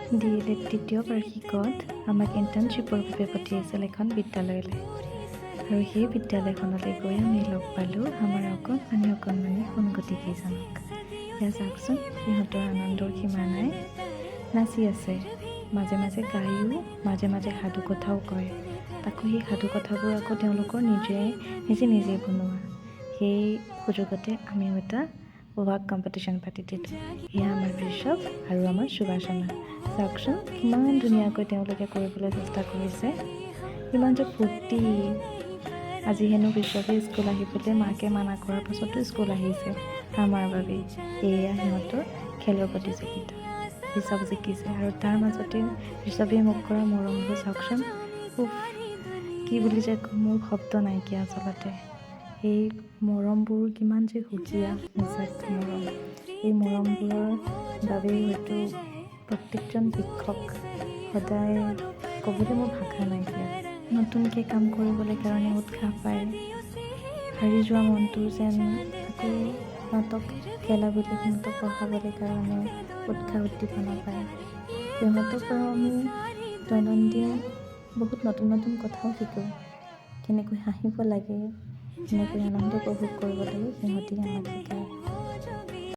DLED দ্বিতীয় বাৰ্ষিকত আমাক ইণ্টাৰ্ণশ্বিপৰ বাবে পঠিয়াইছিল এখন বিদ্যালয়লৈ আৰু সেই বিদ্যালয়খনলৈ গৈ আমি লগ পালোঁ আমাৰ অকণমানি সোণগতি কেইজনক। এয়া চাওকচোন, সিহঁতৰ আনন্দৰ সীমা নাই। নাচি আছে, মাজে মাজে গায়ো, মাজে মাজে সাধু কথাও কয়। তাকো সেই সাধু কথাবোৰ আকৌ তেওঁলোকৰ নিজে বনোৱা। সেই সুযোগতে আমিও এটা ৱাক কম্পিটিশ্যন পাতি দিলোঁ। এয়া আমাৰ ঋষভ আৰু আমাৰ সুভাষনা। চাওকচোন কিমান ধুনীয়াকৈ তেওঁলোকে কৰিবলৈ চেষ্টা কৰিছে, কিমান যে ফূৰ্তি। আজি হেনো ঋষভে স্কুল আহিবলৈ মাকে মানা কৰাৰ পাছতো স্কুল আহিছে আমাৰ বাবে। এয়া সিহঁতৰ খেলৰ প্ৰতিযোগিতা। ঋষভ জিকিছে আৰু তাৰ মাজতে ঋষভে মোক কৰা মৰমবোৰ চাওকচোন। কি বুলি যে মোৰ শব্দ নাইকিয়া আচলতে। এই মৰমবোৰ কিমান যে সুকীয়া, নিস্বাৰ্থ মৰম। এই মৰমবোৰৰ বাবেই হয়তো প্ৰত্যেকজন শিক্ষক সদায় ক'বলৈ মোৰ ভাষা নাইকিয়া। নতুনকৈ কাম কৰিবলৈ কাৰণে উৎসাহ পায়। হাৰি যোৱা মনটো যেন আকৌ সিহঁতক খেলাবলৈ, সিহঁতক পঢ়াবলৈ কাৰণে উৎসাহ উদ্দীপনা পায়। সিহঁতৰ পৰা আমি দৈনন্দিন বহুত নতুন কথাও শিকোঁ। কেনেকৈ হাঁহিব লাগে, কেনেকৈ আনন্দ উপভোগ কৰিব লাগে, সিহঁতি আমাক শিকায়।